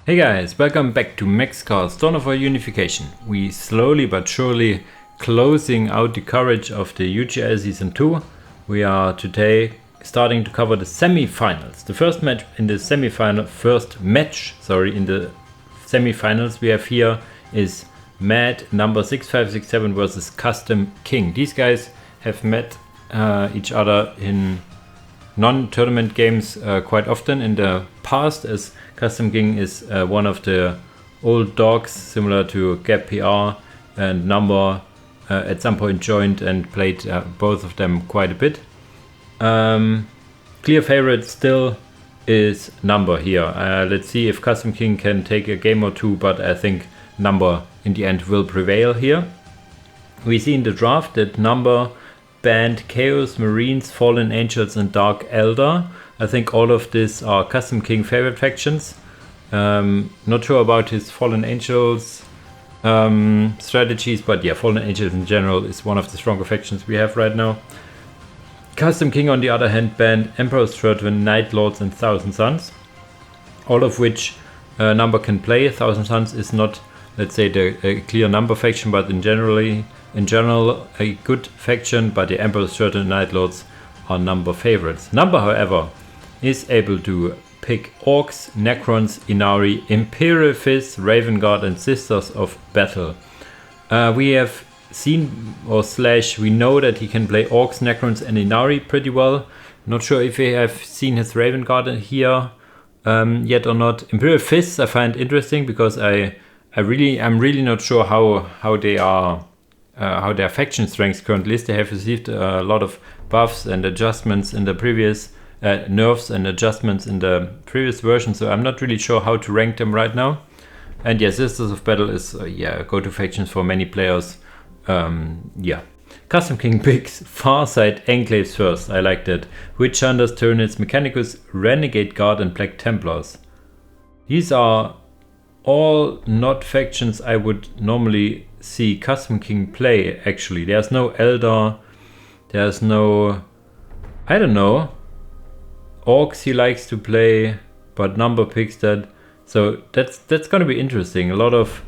Hey guys, welcome back to Max Cars, Dawn of our Unification. We slowly but surely closing out the coverage of the UGL Season 2. We are today starting to cover the semi-finals. The first match in the semi-finals we have here is Number6567 versus Custom King. These guys have met each other in non-tournament games quite often in the past, as Custom King is one of the old dogs similar to Gap PR, and Number at some point joined and played both of them quite a bit. Clear favorite still is Number here. Let's see if Custom King can take a game or two, but I think Number in the end will prevail here. We see in the draft that Number banned Chaos, Marines, Fallen Angels and Dark Elder. I think all of these are Custom King favorite factions. Not sure about his Fallen Angels strategies, but yeah, Fallen Angels in general is one of the stronger factions we have right now. Custom King on the other hand banned Emperor's Children, Night Lords and Thousand Suns, all of which Number can play. Thousand Suns is not, let's say, the clear Number faction, but in general a good faction, but the Emperor's Children and Night Lords are Number favorites. Number, however, is able to pick Orcs, Necrons, Inari, Imperial Fist, Raven Guard and Sisters of Battle. We have seen, we know that he can play Orcs, Necrons and Inari pretty well. Not sure if we have seen his Raven Guard here yet or not. Imperial Fists I find interesting because I'm really not sure how they are, how their faction strength currently is. They have received a lot of buffs and adjustments in the previous nerfs and adjustments in the previous version, so I'm not really sure how to rank them right now. And yeah, Sisters of Battle is go-to factions for many players. Custom King picks Farsight Enclaves first. I like that. Witch Hunters, Tyranids, Mechanicus, Renegade Guard and Black Templars. These are all not factions I would normally see Custom King play. Actually, there's no Elder, there's no, I don't know, Orcs he likes to play, but Number picks that. So that's gonna be interesting. A lot of,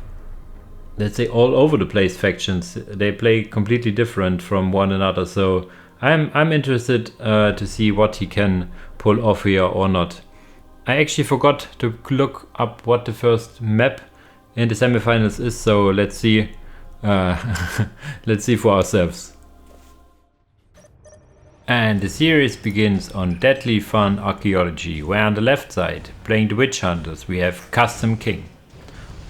let's say, all over the place factions. They play completely different from one another. So I'm interested to see what he can pull off here or not. I actually forgot to look up what the first map in the semifinals is. So let's see. Let's see for ourselves. And the series begins on Deadly Fun Archeology, where on the left side, playing the Witch Hunters, we have Custom King.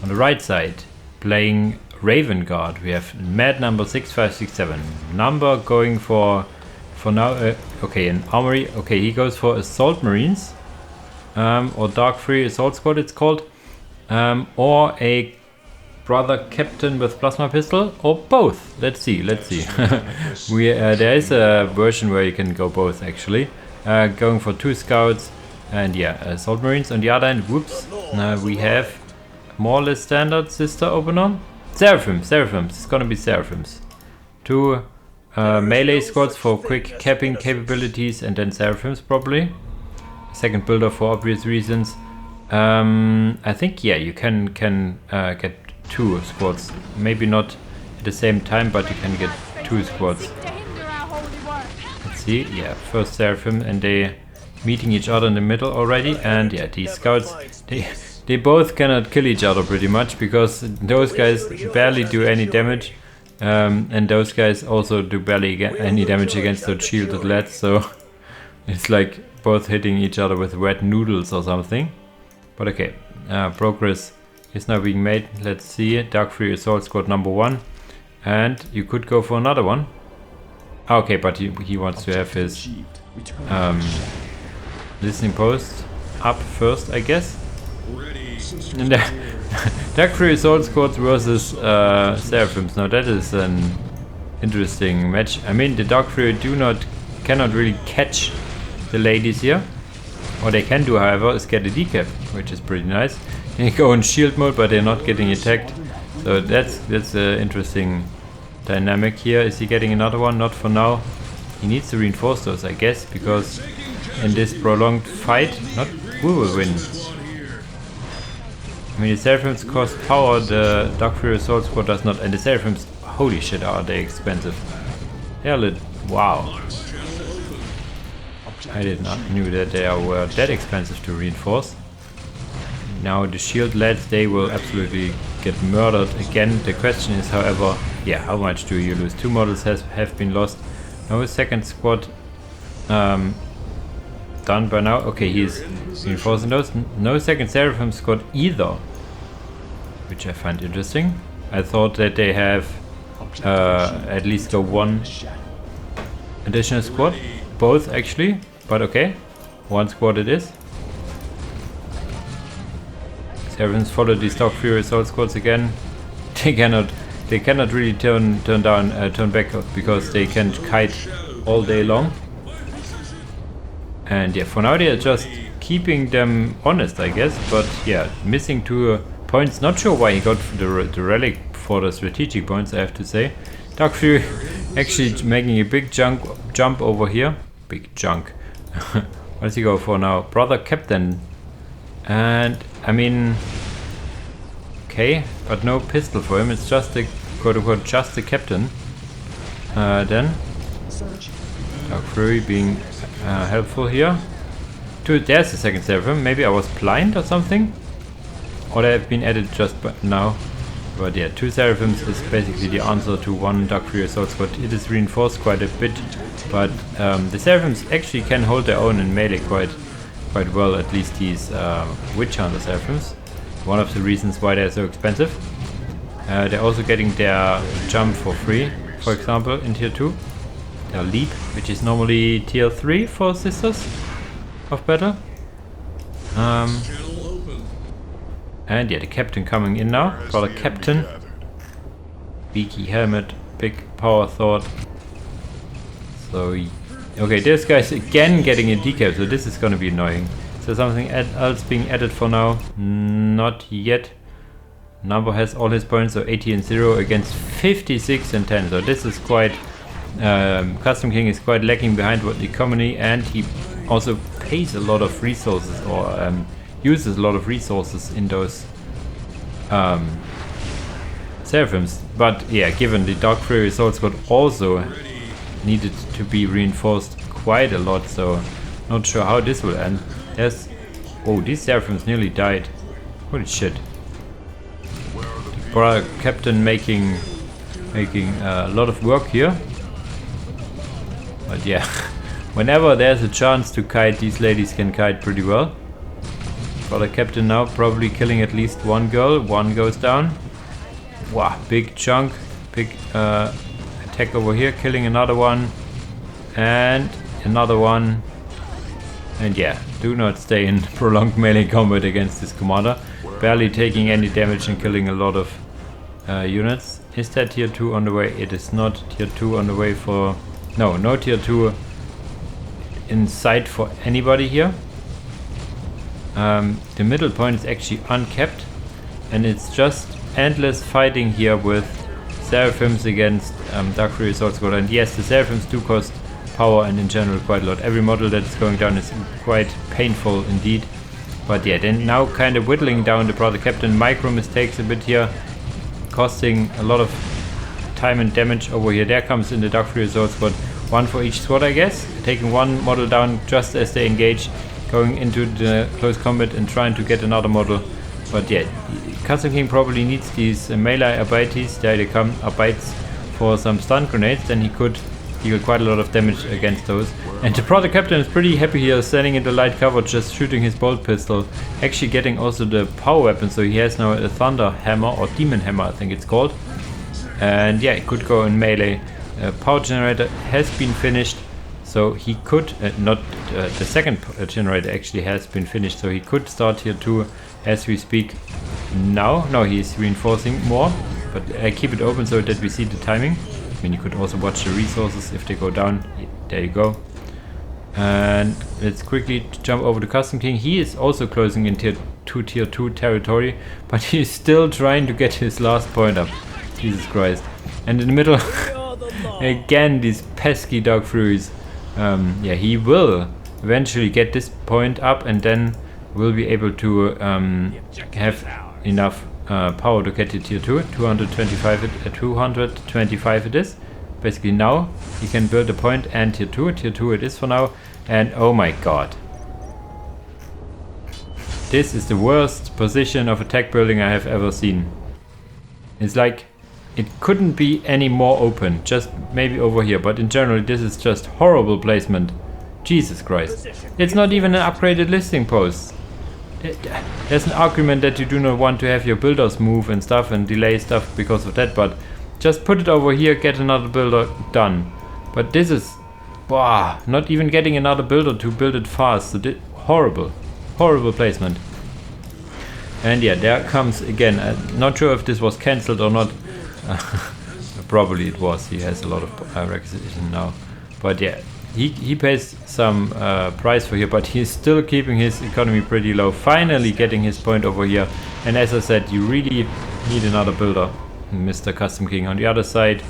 On the right side, playing Raven Guard, we have Number6567. Number going for now, an Armory. Okay, he goes for Assault Marines, or Dark Free Assault Squad it's called, or a Brother Captain with Plasma Pistol, or both. Let's see. There is a version where you can go both actually. Going for 2 Scouts and Assault Marines. On the other hand, we have more or less standard Sister Opener. Seraphims, it's gonna be Seraphims. 2 melee squads for quick capping capabilities and then Seraphims probably. Second builder for obvious reasons. I think you can get 2 squads, maybe not at the same time, but you can get 2 squads. Let's see, first Seraphim, and they meeting each other in the middle already, and these scouts, they both cannot kill each other pretty much, because those guys barely do any damage, and those guys also do barely any damage against those shielded lads, so it's like both hitting each other with red noodles or something. But okay, progress is now being made. Let's see, Dark Free Assault Squad number 1, and you could go for another one. Okay, but he wants to have his listening post up first, I guess. And Dark Free Assault Squad versus Seraphims. Now that is an interesting match. I mean, the Dark Free cannot really catch the ladies here. What they can do, however, is get a decap, which is pretty nice. They go in shield mode, but they're not getting attacked. So that's an interesting dynamic here. Is he getting another one? Not for now. He needs to reinforce those, I guess, because in this prolonged fight, we will win. I mean, the Seraphims cost power, the Dark Fury Assault Squad does not, and the Seraphims, holy shit, are they expensive. They're wow. I did not knew that they were that expensive to reinforce. Now the shield lads, they will absolutely get murdered again. The question is, however, yeah, how much do you lose? 2 models have been lost. No second squad done by now. Okay, he's reinforcing those. No second Seraphim squad either, which I find interesting. I thought that they have at least a 1 additional squad. Both actually, but okay. 1 squad it is. Seraphims follow these Dark Fury Assault squads again. They cannot really turn back because they can kite all day long. And yeah, for now they are just keeping them honest, I guess. But yeah, missing 2 points. Not sure why he got the relic for the strategic points, I have to say. Dark Fury actually making a big jump over here. Big chunk. What does he go for now? Brother Captain. And I mean, okay, but no pistol for him. It's just the quote-unquote just the captain. Then Dark Fury being helpful here. There's the second Seraphim. Maybe I was blind or something, or they have been added just now. But yeah, 2 Seraphims is basically the answer to 1 Dark Fury Assault Squad. It is reinforced quite a bit, but the Seraphims actually can hold their own in melee quite well, at least these Witch Hunter Seraphims. One of the reasons why they're so expensive. They're also getting their jump for free, for example, in tier 2. Their leap, which is normally tier 3 for Sisters of Battle. And yeah, the captain coming in now. Brother Captain. Beaky helmet, big power sword. So okay, this guy's again getting a decap, so this is gonna be annoying. So something else being added for now? Not yet. Number has all his points, so 80 and 0 against 56 and 10. So this is quite... Custom King is quite lagging behind what the economy, and he also pays a lot of resources, or uses a lot of resources in those Seraphims. But yeah, given the Dark Fury Assault Squad also needed to be reinforced quite a lot, so not sure how this will end. Oh, these Seraphims nearly died. Holy shit. Brother Captain making a lot of work here. But yeah, whenever there's a chance to kite, these ladies can kite pretty well. Brother Captain now probably killing at least 1 girl. 1 goes down. Wow, big chunk. Big attack over here, killing another one. And another one. And yeah, do not stay in prolonged melee combat against this commander. Barely taking any damage and killing a lot of units. Is that tier 2 on the way? It is not tier 2 on the way for... No tier 2 in sight for anybody here. The middle point is actually uncapped, and it's just endless fighting here with Seraphims against Dark Fury Assault Squad. And yes, the Seraphims do cost power and in general quite a lot. Every model that is going down is quite painful indeed. But yeah, then now kind of whittling down the Brother Captain. Micro mistakes a bit here, costing a lot of time and damage over here. There comes in the Dark Fury Assault Squad. 1 for each squad, I guess. Taking 1 model down just as they engage, going into the close combat and trying to get another model. But yeah, Custom King probably needs these melee abilities. There they come, abites for some stun grenades. Then he could deal quite a lot of damage against those. And the Brother Captain is pretty happy here, standing in the light cover, just shooting his bolt pistol. Actually getting also the power weapon, so he has now a Thunder Hammer, or Demon Hammer I think it's called. And yeah, he could go in melee. Power generator has been finished, so he could, the second generator actually has been finished, so he could start here too as we speak now. No, he's reinforcing more, but I keep it open so that we see the timing. I mean, you could also watch the resources if they go down. There you go. And let's quickly jump over to Custom King. He is also closing in tier 2 territory, but he's still trying to get his last point up. Jesus Christ. And in the middle, again, these pesky Dark Furies. Yeah, he will eventually get this point up, and then will be able to have enough power to get to tier 2. 225 it is. Basically now he can build a point and tier 2. Tier 2 it is for now. And oh my god. This is the worst position of attack building I have ever seen. It's like it couldn't be any more open. Just maybe over here. But in general this is just horrible placement. Jesus Christ. It's not even an upgraded listing post. There's an argument that you do not want to have your builders move and stuff and delay stuff because of that, but just put it over here, get another builder done. But this is, wow, not even getting another builder to build it fast. So horrible placement. And yeah, there comes again. I'm not sure if this was cancelled or not. Probably it was. He has a lot of requisition now. But yeah, he pays some price for here, but he's still keeping his economy pretty low. Finally getting his point over here. And as I said, you really need another builder, Mr. Custom King. On the other side,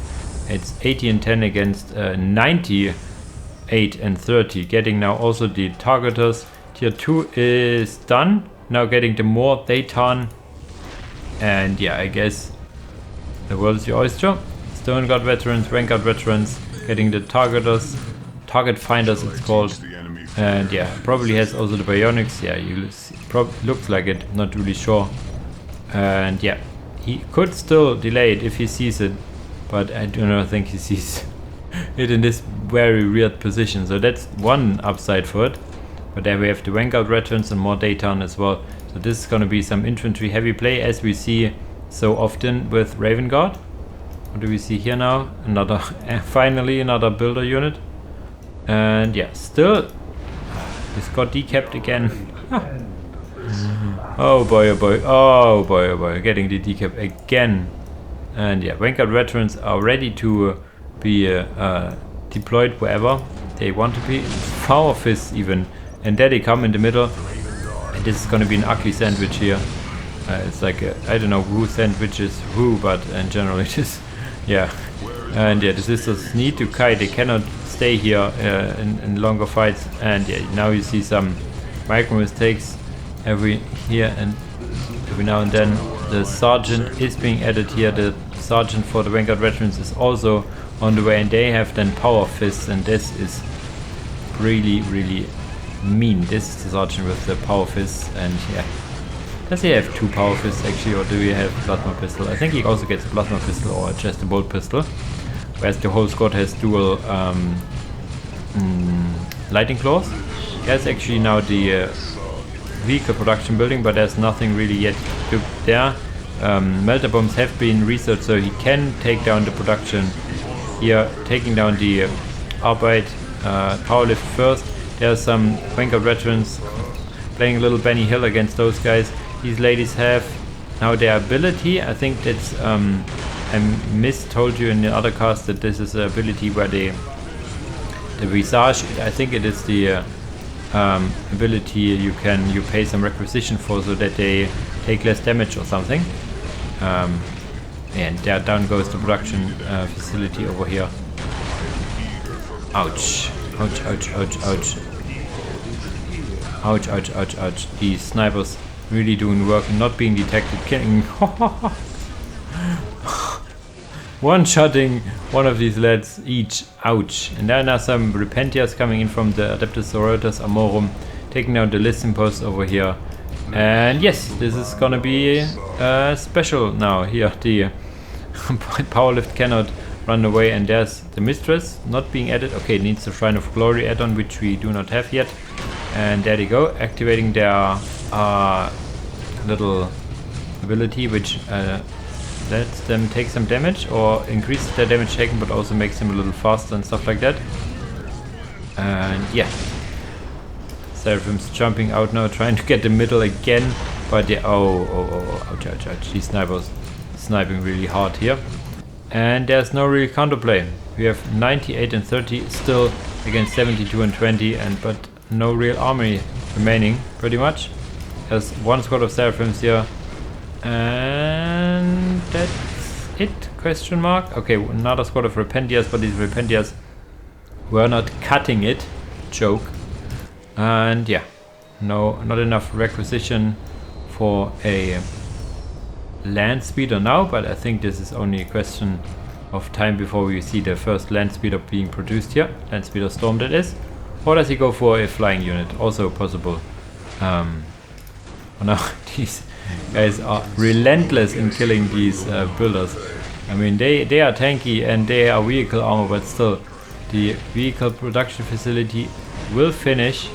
it's 80 and 10 against 98 and 30. Getting now also the targeters. Tier 2 is done. Now getting the more Dayton. And yeah, I guess the world is your oyster. Stone Guard veterans, Vanguard veterans, getting the targeters, target finders it's called. And yeah, probably has also the bionics. Yeah, you see, looks like it, not really sure. And yeah, he could still delay it if he sees it, but I do not think he sees it in this very weird position. So that's one upside for it. But there we have the Vanguard veterans and more Dayton as well. So this is going to be some infantry heavy play, as we see so often with Raven Guard. What do we see here now? Another, finally another builder unit. And yeah, still, this got decapped again. Oh boy, oh boy, oh boy, oh boy, getting the decap again. And yeah, Vanguard veterans are ready to be deployed wherever they want to be. Power fists even. And there they come in the middle. And this is going to be an ugly sandwich here. It's like, I don't know who sandwiches who, but in general it is. Yeah. And yeah, the sisters need to kite. They cannot stay here in longer fights. And yeah, now you see some micro mistakes every now and then. The sergeant is being added here. The sergeant for the Vanguard veterans is also on the way, and they have then power fists, and this is really mean. This is the sergeant with the power fists, and yeah. Does he have two power fists actually, or do we have plasma pistol? I think he also gets a plasma pistol or just a bolt pistol, whereas the whole squad has dual lightning claws. There's actually now the vehicle production building, but there's nothing really yet there. Melter bombs have been researched, so he can take down the production here, taking down the Arbeit power lift first. There's some Vanguard veterans playing a little Benny Hill against those guys. These ladies have now their ability. I think that's I mistold you in the other cast that this is an ability where the visage, I think it is the ability you pay some requisition for, so that they take less damage or something. And there down goes the production facility over here. Ouch. Ouch, ouch, ouch, ouch. Ouch, ouch, ouch, ouch. These snipers really doing work and not being detected. Killing. One-shotting one of these lads each. Ouch. And then are some Repentias coming in from the Adeptus Sororitas Amorum, taking down the listing post over here. And yes, this is gonna be special now. Here, the powerlift cannot run away, and there's the Mistress not being added. Okay, it needs the Shrine of Glory add-on, which we do not have yet. And there they go, activating their little ability, which lets them take some damage or increases their damage taken, but also makes them a little faster and stuff like that. And yeah, Seraphim's jumping out now, trying to get the middle again, but yeah, ouch, ouch, ouch. These snipers sniping really hard here. And there's no real counterplay. We have 98 and 30 still against 72 and 20, but no real army remaining, pretty much. There's one squad of Seraphims here, and that's it, question mark. Okay, another squad of Repentias, but these Repentias were not cutting it, joke. And yeah, no, not enough requisition for a land speeder now, but I think this is only a question of time before we see the first land speeder being produced here. Land speeder Storm, that is. Or does he go for a flying unit? Also possible. Oh no, these guys are relentless in killing these builders. I mean, they are tanky and they are vehicle armor, but still, the vehicle production facility will finish.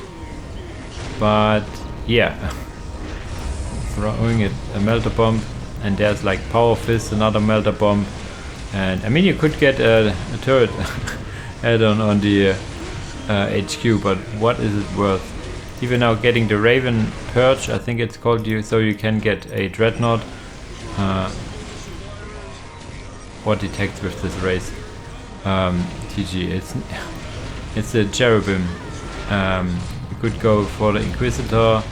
But yeah, throwing it a melter bomb, and there's like power fist, another melter bomb, and I mean you could get a turret add-on on the HQ, but what is it worth? Even now getting the Raven Purge, I think it's called, so you can get a Dreadnought. What detects with this race? TG, it's a Cherubim. You could go for the Inquisitor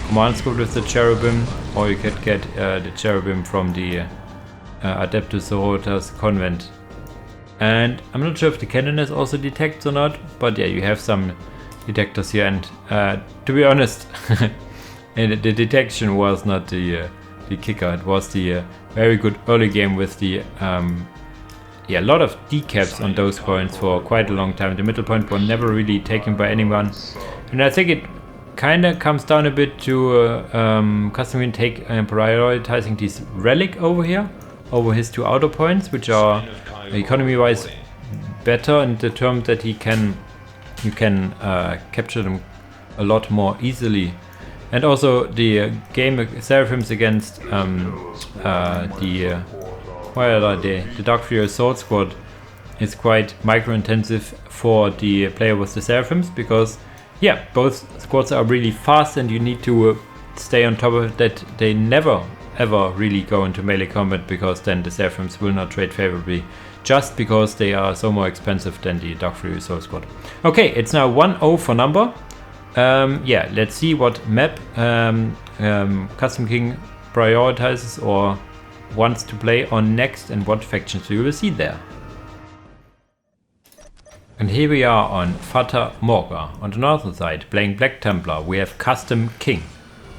command squad with the Cherubim, or you could get the Cherubim from the Adeptus Sororitas Convent. And I'm not sure if the Canoness also detects or not, but yeah, you have some detectors here, and to be honest, the detection was not the kicker. It was the very good early game with the a lot of decaps on those points for quite a long time. The middle point were never really taken by anyone, and I think it kind of comes down a bit to Custom King prioritizing this relic over here, over his two outer points, which are economy-wise better in the term that you can capture them a lot more easily. And also the game Seraphims against the Dark Fury Sword Squad is quite micro-intensive for the player with the Seraphims, because yeah, both squads are really fast and you need to stay on top of that. They never ever really go into melee combat, because then the Seraphims will not trade favorably, just because they are so more expensive than the Dark Fury Soul Squad. Okay, it's now 1-0 for Number. Yeah, let's see what map Custom King prioritizes or wants to play on next, and what factions we will see there. And here we are on Fata Morga. On the northern side, playing Black Templar, we have Custom King.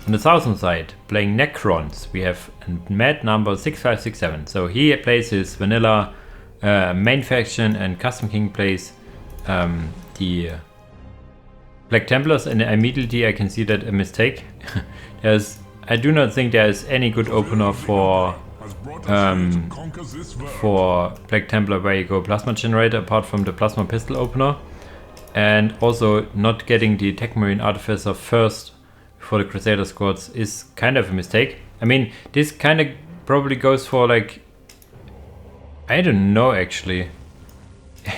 On the southern side, playing Necrons, we have Mad Number6567. So he plays his vanilla main faction, and Custom King plays the Black Templars, and immediately I can see that a mistake. I do not think there is any good opener for Black Templar where you go Plasma Generator, apart from the Plasma Pistol opener, and also not getting the Tech Marine Artificer first for the Crusader squads is kind of a mistake. I mean, this kind of probably goes for like, I don't know actually.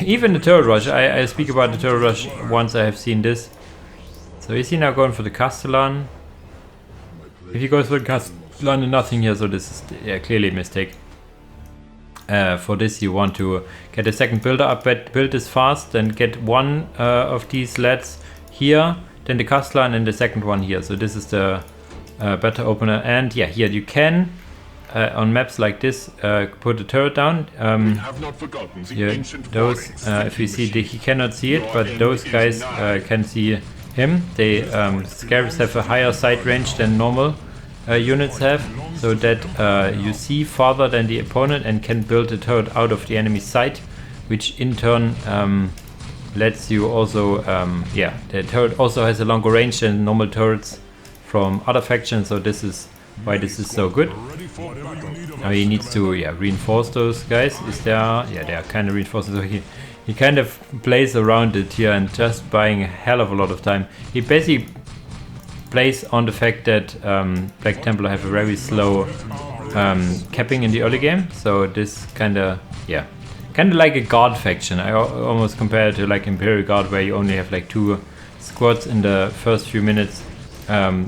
Even the Turret Rush, I speak about the Turret Rush once I have seen this. So is he now going for the Castellan? If he goes for the Castellan and nothing here, so this is clearly a mistake. For this you want to get a second builder up, build this fast, then get one of these lads here, then the Castellan and the second one here. So this is the better opener, and yeah, here you can on maps like this put a turret down. Yeah, those if you see, he cannot see it, but those guys can see him. They Scarabs have a higher sight range than normal units have, so that you see farther than the opponent and can build a turret out of the enemy's sight, which in turn lets you also, yeah, the turret also has a longer range than normal turrets from other factions, so this is why this is so good. Now he needs to reinforce those guys. Is there? Yeah, they are kind of reinforcing, so he kind of plays around it here and just buying a hell of a lot of time. He basically plays on the fact that Black Templar have a very slow capping in the early game, so this kind of, yeah, kind of like a guard faction. I almost compare it to like Imperial Guard, where you only have like 2 squads in the first few minutes,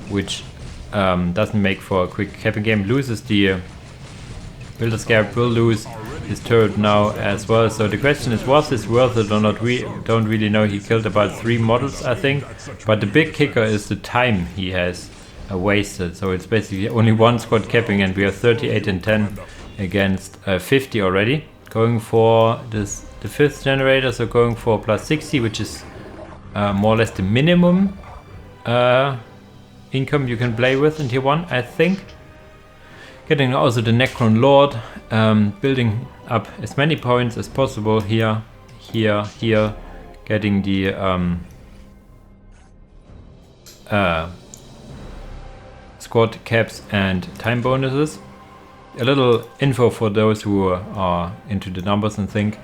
which doesn't make for a quick capping game. Loses the Builder Scarab, will lose his turret now as well. So the question is, was this worth it or not? We don't really know. He killed about 3 models, I think, but the big kicker is the time he has wasted. So it's basically only 1 squad capping, and we are 38 and 10 against 50 already. Going for the 5th generator, so going for plus 60, which is more or less the minimum income you can play with in tier 1, I think. Getting also the Necron Lord, building up as many points as possible here, here, here. Getting the squad caps and time bonuses. A little info for those who are into the numbers and things.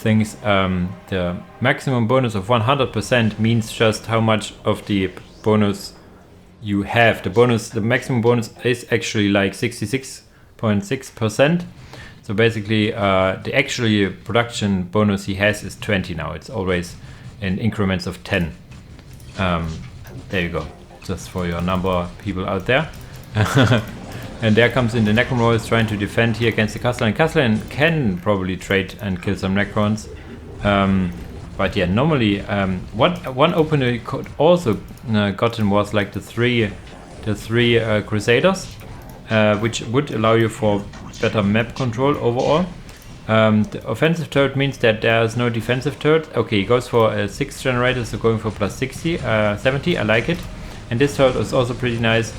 The maximum bonus of 100% means just how much of the bonus you have. The maximum bonus is actually like 66.6%. So basically, the actually production bonus he has is 20 now. It's always in increments of 10. There you go. Just for your number people out there. And there comes in the Necron Warriors trying to defend here against the Castellan. Castellan can probably trade and kill some Necrons. But yeah, normally one opener you could also gotten was like the three Crusaders, which would allow you for better map control overall. The offensive turret means that there's no defensive turret. Okay, he goes for 6 generators, so going for plus 70. I like it. And this turret is also pretty nice.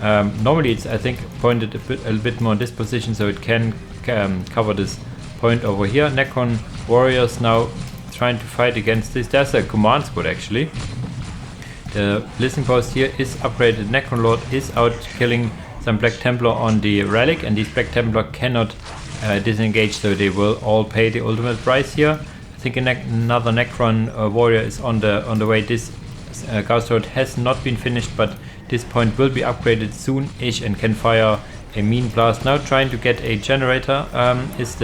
Normally it's, I think, pointed a little bit more in this position, so it can cover this point over here. Necron Warriors now trying to fight against this. There's a command squad actually. The listening post here is upgraded. Necron Lord is out killing some Black Templar on the relic, and these Black Templar cannot disengage, so they will all pay the ultimate price here. I think another Necron warrior is on the way. This Gauss Turret has not been finished, but this point will be upgraded soon-ish and can fire a mean blast. Now trying to get a generator is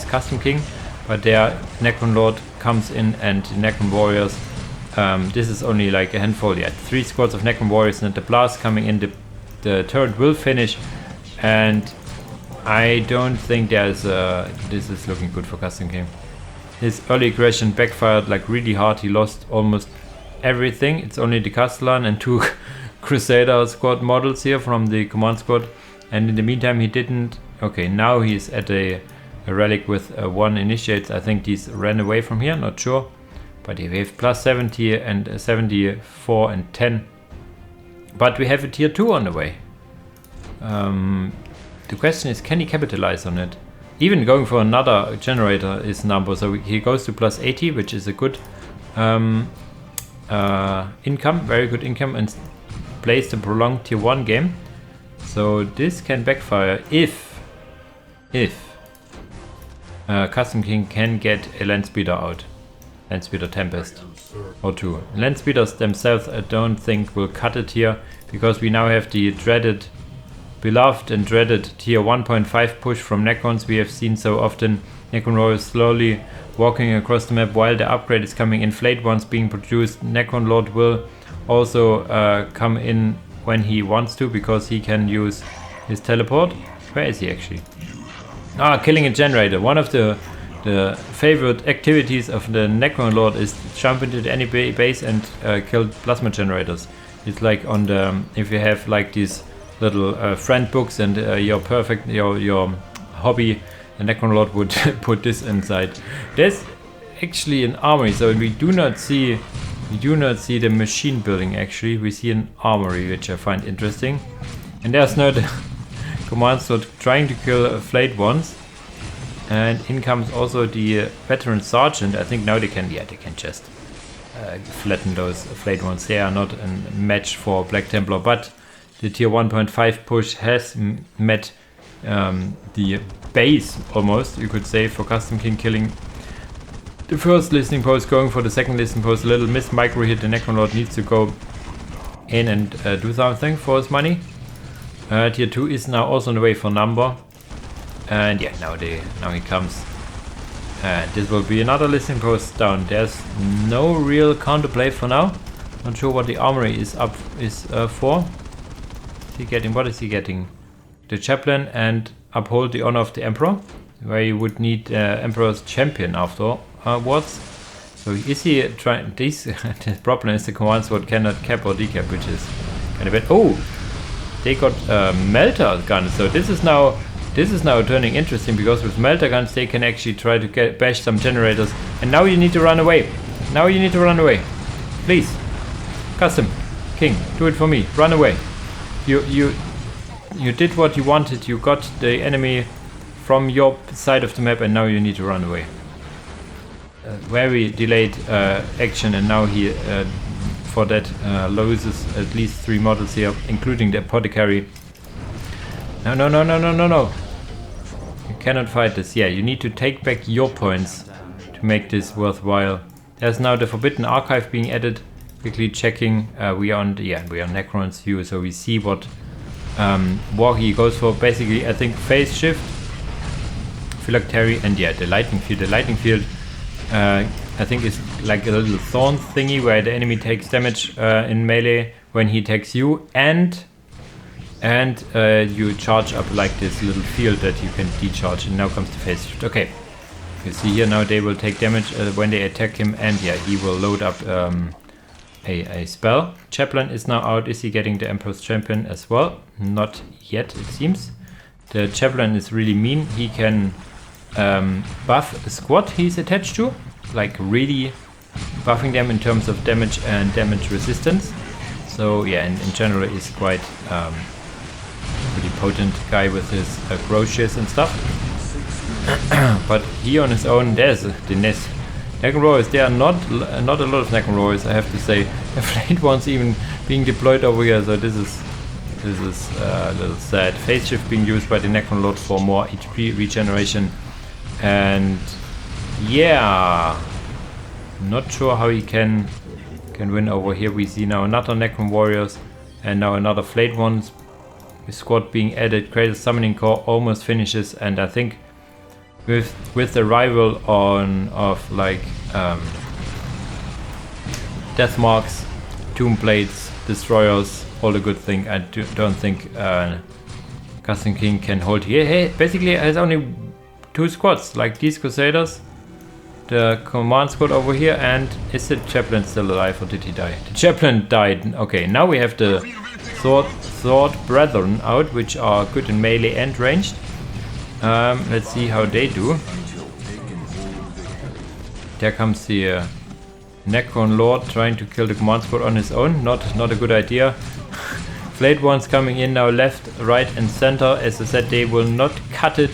Custom King, but their Necron Lord comes in and the Necron Warriors. This is only like a handful. Yeah, 3 squads of Necron Warriors and the blast coming in. The turret will finish, and I don't think this is looking good for Custom King. His early aggression backfired like really hard. He lost almost everything. It's only the Castellan and 2 Crusader squad models here from the command squad, and in the meantime he didn't. Okay, now he's at a relic with 1 initiates. I think these ran away from here, not sure, but we have plus 70 and 74 and 10, but we have a tier 2 on the way. The question is, can he capitalize on it? Even going for another generator is number, so he goes to plus 80, which is a good income, very good income, and plays the prolonged tier 1 game. So this can backfire if Custom King can get a Land Speeder out. Land Speeder Tempest or 2. Land Speeders themselves I don't think will cut it here, because we now have the beloved and dreaded tier 1.5 push from Necrons. We have seen so often Necron Warriors slowly walking across the map while the upgrade is coming in. Flayed ones being produced. Necron Lord will also come in when he wants to, because he can use his teleport. Where is he actually? Killing a generator. One of the favorite activities of the Necron Lord is jump into any base and kill plasma generators. It's like on the, if you have like these little friend books and your hobby, the Necron Lord would put this inside. There's actually an armory, so we do not see the machine building actually. We see an armory, which I find interesting. And there's no the command slot trying to kill flayed ones. And in comes also the veteran sergeant. I think now they can just flatten those flayed ones. They are not a match for Black Templar, but the tier 1.5 push has met the base almost, you could say, for Custom King, killing the first listening post, going for the second listening post. A little miss micro hit. The Necron Lord needs to go in and do something for his money. Tier 2 is now also on the way for number. And yeah, now he comes. And this will be another listening post down. There's no real counterplay for now. Not sure what the armory is for. What is he getting? The chaplain and uphold the honor of the emperor, where you would need emperor's champion afterwards. So is he trying this? The problem is the command sword cannot cap or decap, which is kind of bad. Oh, they got melter guns. So this is now turning interesting, because with melter guns they can actually try to bash some generators. And now you need to run away. Please, Custom King, do it for me. Run away. you did what you wanted. You got the enemy from your side of the map, and now you need to run away. Very delayed action, and now he for that loses at least 3 models here, including the apothecary. No, no, no, no, no, no, no. You cannot fight this. Yeah, you need to take back your points to make this worthwhile. There's now the Forbidden Archive being added. Quickly checking. We are on Necron's view, so we see what war he goes for. Basically, I think phase shift, phylactery, and yeah, the lightning field. The lightning field, I think, is like a little thorn thingy where the enemy takes damage in melee when he attacks you, and you charge up like this little field that you can decharge. And now comes the phase shift. Okay, you see here now they will take damage when they attack him, and yeah, he will load up a spell. Chaplain is now out. Is he getting the Emperor's Champion as well? Not yet, it seems. The Chaplain is really mean. He can buff a squad he's attached to, like really buffing them in terms of damage and damage resistance. So yeah, in general he's quite pretty potent guy with his crotchets and stuff. But he on his own, there's the nest. Necron Warriors, there are not a lot of Necron Warriors, I have to say. The flayed ones even being deployed over here, so this is a little sad. Phase shift being used by the Necron Lord for more HP regeneration, and yeah, not sure how he can win over here. We see now another Necron Warriors and now another flayed ones. The squad being added. Greater Summoning Core almost finishes, and I think with the arrival of like death marks, tomb plates, destroyers, all the good thing, I don't think Custom King can hold here. Hey, basically has only 2 squads, like these Crusaders, the command squad over here, and is the Chaplain still alive or did he die? The Chaplain died. Okay, now we have the Sword Brethren out, which are good in melee and ranged. Let's see how they do. There comes the Necron Lord trying to kill the command squad on his own. Not a good idea. Flayed ones coming in now, left, right, and center. As I said, they will not cut it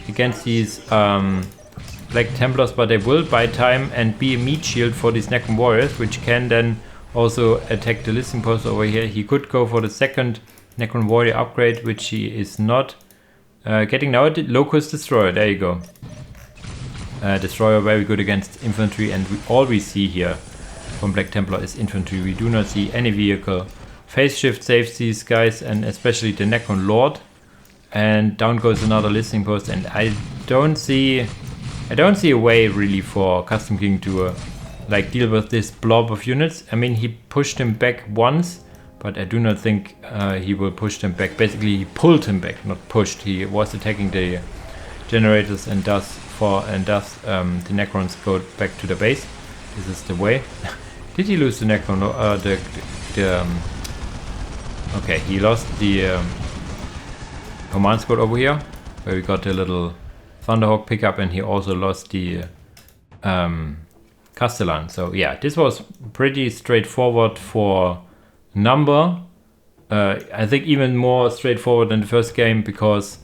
against these Black Templars, but they will buy time and be a meat shield for these Necron Warriors, which can then also attack the listening post over here. He could go for the second Necron Warrior upgrade, which he is not getting now. The Locust Destroyer, there you go. Destroyer very good against infantry, and all we see here from Black Templar is infantry. We do not see any vehicle. Phase shift saves these guys, and especially the Necron Lord. And down goes another listening post, and I don't see a way really for Custom King to like deal with this blob of units. I mean, he pushed him back once, but I do not think he will push them back. Basically, he pulled him back, not pushed. He was attacking the generators, and thus the Necrons go back to the base. This is the way. Did he lose the Necron? Okay, he lost the command squad over here, where we got the little Thunderhawk pickup, and he also lost the Castellan. So yeah, this was pretty straightforward for Number. I think even more straightforward than the first game, because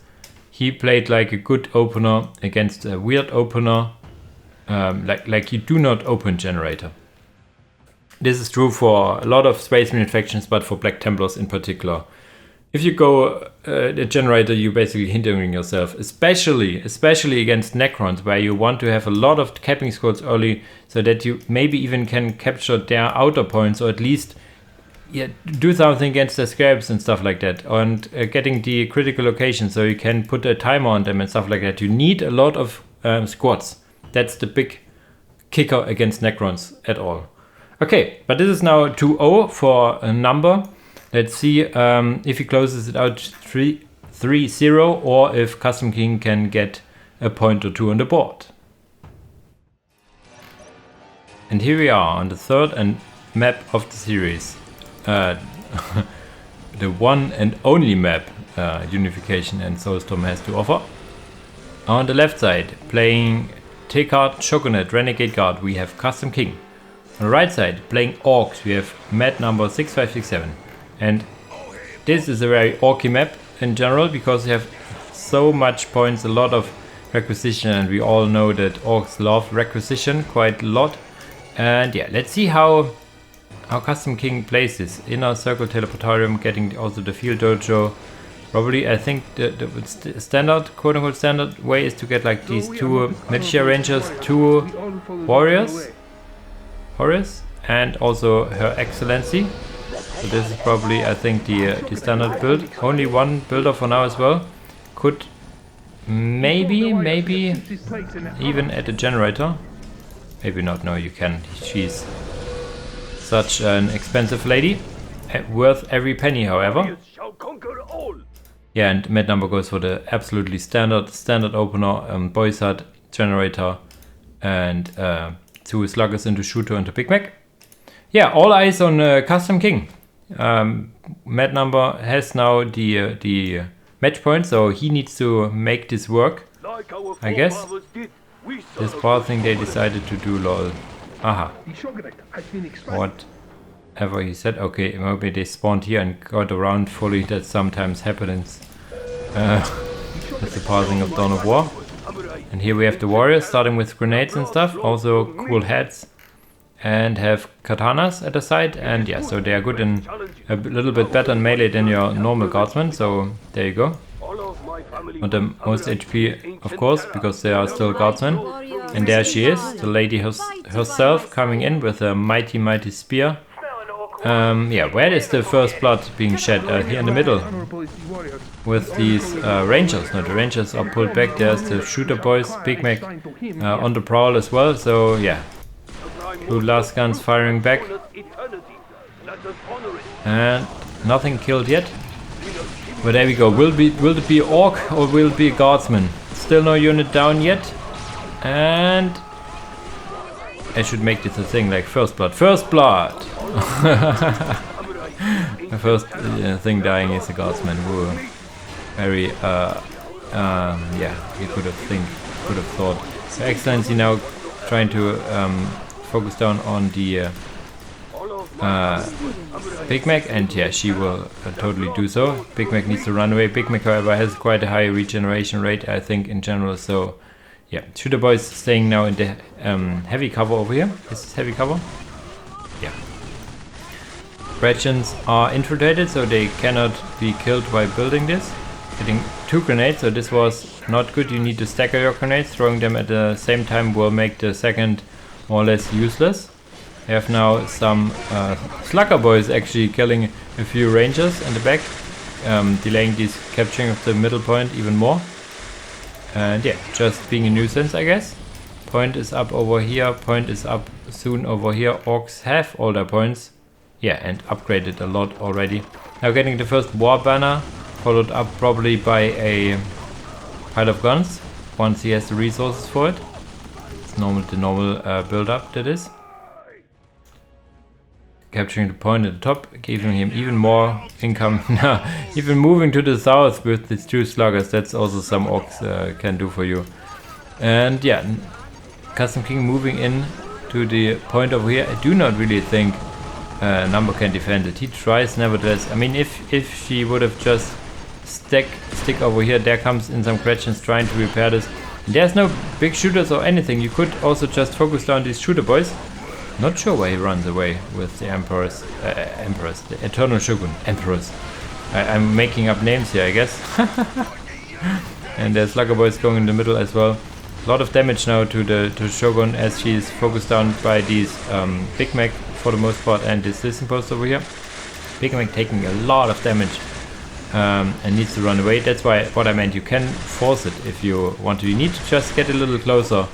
he played like a good opener against a weird opener. Like you do not open generator. This is true for a lot of Space Marine factions, but for Black Templars in particular. If you go a generator, you're basically hindering yourself, especially against Necrons, where you want to have a lot of capping squads early, so that you maybe even can capture their outer points, or at least do something against the scarabs and stuff like that, and getting the critical location, so you can put a timer on them and stuff like that. You need a lot of squads. That's the big kicker against Necrons at all. Okay, but this is now 2-0 for a Number. Let's see if he closes it out 3-0, or if Custom King can get a point or two on the board. And here we are on the third map of the series. The one and only map Unification and Soulstorm has to offer. On the left side, playing T-Card, Shogunate, Renegade Guard, we have Custom King. On the right side, playing Orcs, we have map number 6567. And this is a very orky map. in general because you have so much points, a lot of requisition, and we all know that orcs love requisition quite a lot. And yeah, let's see how Custom King plays this. Inner Circle Teleportarium, getting also the Field Dojo. Probably, I think the standard, quote-unquote standard way is to get like these 2 Magician Rangers, 2 Warriors, and also Her Excellency. So this is probably, I think, the standard build. Only 1 builder for now as well. Could maybe even add a generator. Maybe not, no, you can. She's such an expensive lady. Worth every penny, however. Yeah, and Med Number goes for the absolutely standard opener, Boys Hut, generator, and 2 sluggers into shooter into Big Mac. Yeah, all eyes on Custom King. Med Number has now the match point, so he needs to make this work, I guess. This bar thing they decided to do, lol. Aha. Whatever he said. Okay, maybe they spawned here and got around fully. That sometimes happens. That's the pausing of Dawn of War. And here we have the warriors starting with grenades and stuff. Also cool heads. And have katanas at the side. And yeah, so they are good in a little bit better in melee than your normal guardsmen. So there you go. Not the most HP, of course, because they are still guardsmen. And there she is, the lady herself coming in with a mighty spear. Yeah, where is the first blood being shed? Here in the middle. With these rangers. No, the rangers are pulled back. There's the shooter boys, Big Mac on the prowl as well. So yeah, 2 last guns firing back. And nothing killed yet. But there we go. Will it be orc or will it be a guardsman? Still no unit down yet. And I should make this a thing like first blood. First blood! The first thing dying is a guardsman. Who very yeah, you could have thought. Her Excellency now trying to focus down on the Big Mac, and yeah, she will totally do so. Big Mac needs to run away. Big Mac, however, has quite a high regeneration rate, I think, in general. So yeah, shooter boys staying now in the heavy cover over here. Is this heavy cover? Yeah. Gretchens are infiltrated, so they cannot be killed while building this. Getting 2 grenades, so this was not good. You need to stagger your grenades. Throwing them at the same time will make the second more or less useless. I have now some slugger boys actually killing a few rangers in the back, delaying this capturing of the middle point even more. And yeah, just being a nuisance, I guess. Point is up over here, point is up soon over here. Orcs have all their points. Yeah, and upgraded a lot already. Now getting the first war banner, followed up probably by a pile of guns, once he has the resources for it. It's the normal build up that is. Capturing the point at the top, giving him even more income. Even moving to the south with these 2 sluggers, that's also some orcs can do for you. And yeah, Custom King moving in to the point over here. I do not really think Number can defend it. He tries nevertheless. I mean, if she would have just stick over here, there comes in some Gretchens trying to repair this. And there's no big shooters or anything. You could also just focus down these shooter boys. Not sure why he runs away with the Emperors, the Eternal Shogun, Emperors. I'm making up names here, I guess. And there's Slugger Boys going in the middle as well. A lot of damage now to Shogun as she's focused down by these Big Mac for the most part, and this Listen Post over here. Big Mac taking a lot of damage and needs to run away. That's why what I meant, you can force it if you want to. You need to just get a little closer,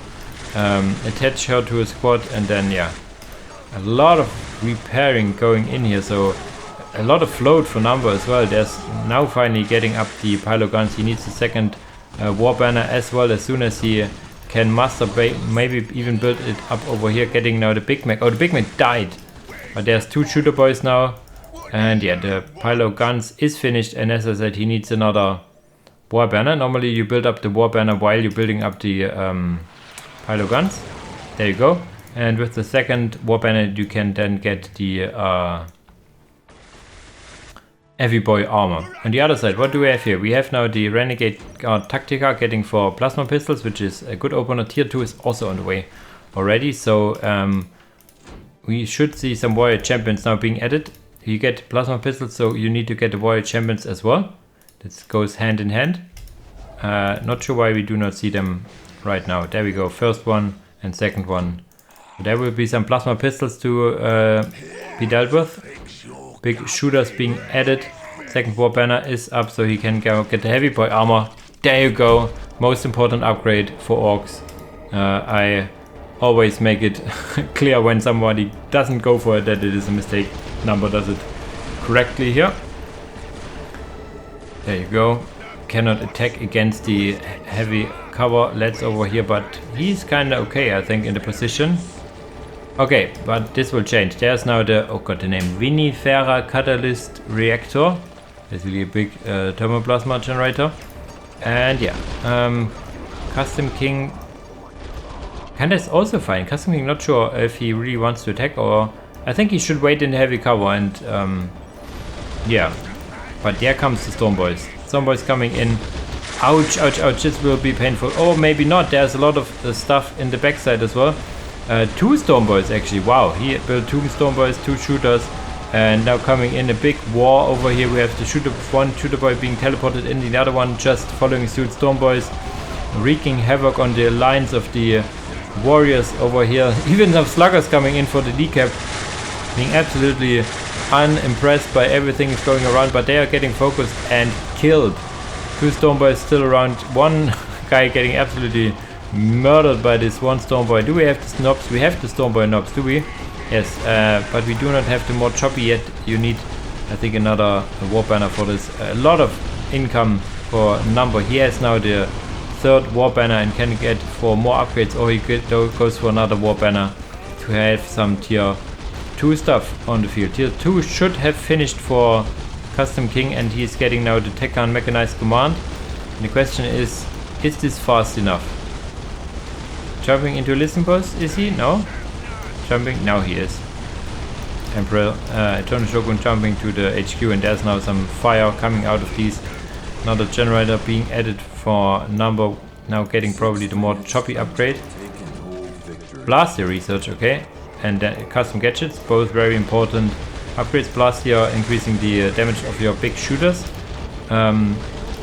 attach her to a squad, and then yeah. A lot of repairing going in here, so a lot of float for Number as well. There's now finally getting up the pilo guns. He needs the second war banner as well as soon as he can master maybe even build it up over here. Getting now the Big Mac. Oh, the Big Mac died, but there's 2 shooter boys now, and yeah, the pilo guns is finished. And as I said, he needs another war banner. Normally you build up the war banner while you're building up the pilo guns. There you go. And with the second war banner, you can then get the heavy boy armor. On the other side, what do we have here? We have now the Renegade Guard Tactica getting for plasma pistols, which is a good opener. Tier 2 is also on the way already, so we should see some warrior champions now being added. You get plasma pistols, so you need to get the warrior champions as well. This goes hand in hand. Not sure why we do not see them right now. There we go, first one and second one. There will be some plasma pistols to be dealt with. Big shooters being added. Second war banner is up, so he can go get the heavy boy armor. There you go, most important upgrade for orcs. I always make it clear when somebody doesn't go for it that it is a mistake. Number does it correctly here. There you go. Cannot attack against the heavy cover lads over here, but he's kind of okay, I think, in the position. Okay, but this will change. There's now the, oh god, the name, Vinifera Catalyst Reactor. Basically a big thermoplasma generator. And yeah, Custom King kinda is also fine. Custom King, not sure if he really wants to attack, or I think he should wait in the heavy cover and yeah. But there comes the Storm Boys. Storm Boys coming in. Ouch, ouch, ouch, this will be painful. Oh, maybe not, there's a lot of stuff in the backside as well. 2 Storm Boys actually, wow. He built 2 Storm Boys, 2 shooters. And now coming in a big war over here. We have the shooter, one shooter boy being teleported in, the other one just following suit. Storm Boys wreaking havoc on the lines of the warriors over here. Even some sluggers coming in for the decap, being absolutely unimpressed by everything is going around, but they are getting focused and killed. 2 Storm Boys still around, one guy getting absolutely murdered by this one Storm Boy. Do we have the snobs? We have the Storm Boy knobs, do we? Yes, but we do not have the more choppy yet. You need, I think, another war banner for this. A lot of income for Number. He has now the 3rd war banner and can get for more upgrades, or he goes for another war banner to have some tier 2 stuff on the field. Tier 2 should have finished for Custom King, and he is getting now the Tekkan Mechanized Command. And the question is this fast enough? Jumping into a listening post, is he? No? Jumping? Now he is. Imperial, Eternal Shogun jumping to the HQ, and there's now some fire coming out of these. Another generator being added for Number, now getting probably the more choppy upgrade. Blaster research, okay. And custom gadgets, both very important upgrades. Plus here increasing the damage of your big shooters,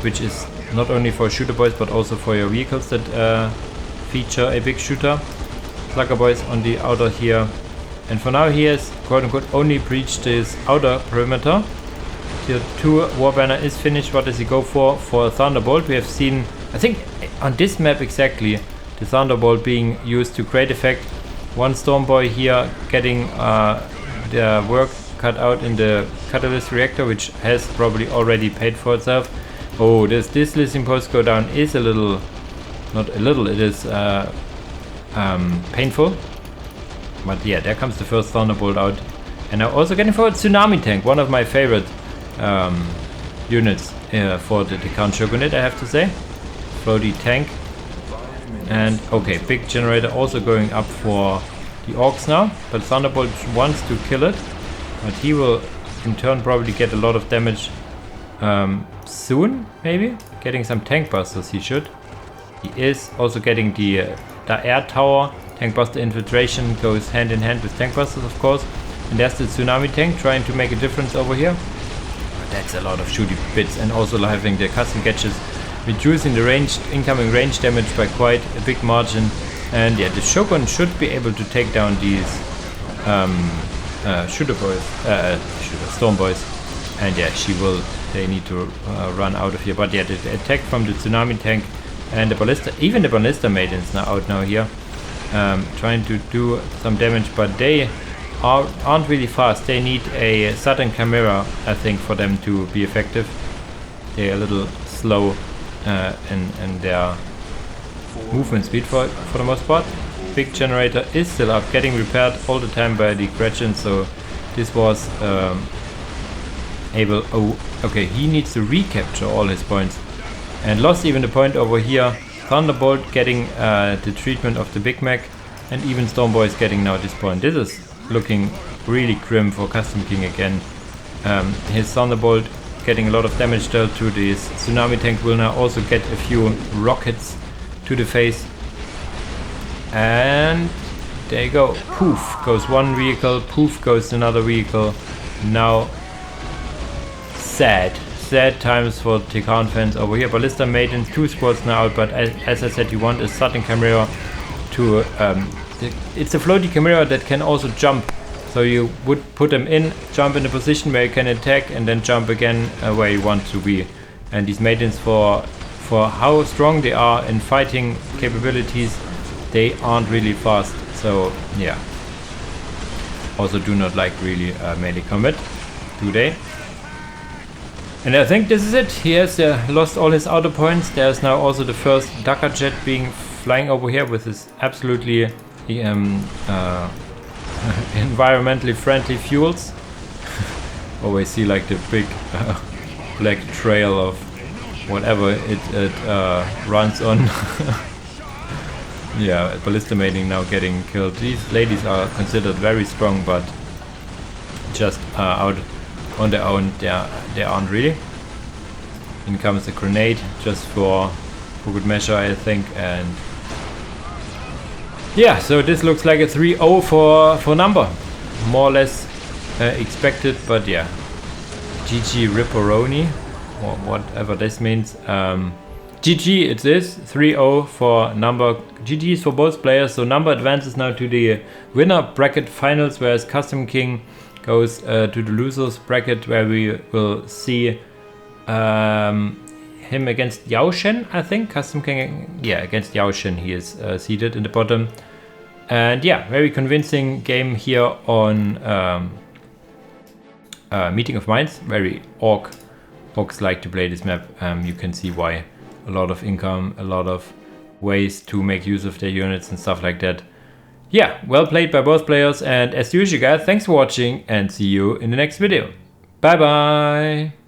which is not only for shooter boys but also for your vehicles that feature a big shooter. Slugger boys on the outer here, and for now he has quote unquote only breached this outer perimeter. Tier 2 war banner is finished. What does he go for? For a Thunderbolt. We have seen, I think on this map exactly, the Thunderbolt being used to great effect. One Storm Boy here getting their work cut out in the Catalyst Reactor, which has probably already paid for itself. Oh, this listening post go down is a little, not a little, it is painful. But yeah, there comes the first Thunderbolt out. And now also getting for a Tsunami Tank, one of my favorite units for the Khan Shogunate, I have to say. Floaty tank. And okay, big generator also going up for the orcs now, but Thunderbolt wants to kill it, but he will in turn probably get a lot of damage soon, maybe getting some tank busters. He should. He is also getting the air tower. Tank buster infiltration goes hand in hand with tank busters, of course. And there's the Tsunami Tank trying to make a difference over here. But that's a lot of shooty bits, and also having the custom gadgets reducing the range, incoming range damage by quite a big margin. And yeah, the Shogun should be able to take down these shooter boys, Storm Boys. And yeah, she will. They need to run out of here. But yeah, the attack from the Tsunami Tank and the Ballista, even the Ballista Maidens now out now here, trying to do some damage, but they aren't really fast. They need a Southern Chimera, I think, for them to be effective. They're a little slow in their movement speed for the most part. Big generator is still up, getting repaired all the time by the Gretchen, so this was able. Oh, okay, he needs to recapture all his points and lost even the point over here. Thunderbolt getting the treatment of the Big Mac, and even Storm Boy is getting now this point. This is looking really grim for Custom King again. His Thunderbolt getting a lot of damage dealt to. This tsunami tank will now also get a few rockets to the face. And there you go. Poof goes one vehicle, poof goes another vehicle. Now sad times for Tikan fans over here. Ballista Maidens, 2 squads now out, but as I said, you want a Saturn Chimera to it's a floaty Chimera that can also jump. So you would put them in, jump in a position where you can attack, and then jump again where you want to be. And these Maidens, for how strong they are in fighting capabilities, they aren't really fast. So yeah, also do not like really melee combat, do they? And I think this is it. He has lost all his outer points. There's now also the first Dakar jet being flying over here with his absolutely environmentally friendly fuels. Always see like the big black trail of whatever it runs on. Yeah, Ballista Maiden now getting killed. These ladies are considered very strong, but just out on their own they aren't really. In comes a grenade just for good measure, I think. And yeah, so this looks like a 3-0 for Number, more or less expected, but yeah, GG Ripperoni, or whatever this means. GG it is, 3-0 for Number. GG's for both players, so Number advances now to the winner bracket finals, whereas Custom King goes to the losers bracket, where we will see him against Yaoshen, I think. Custom King, yeah, against Yaoshen he is seated in the bottom. And yeah, very convincing game here on Meeting of Minds. Very orcs like to play this map. You can see why. A lot of income, a lot of ways to make use of their units and stuff like that. Yeah, well played by both players, and as usual guys, thanks for watching and see you in the next video. Bye bye!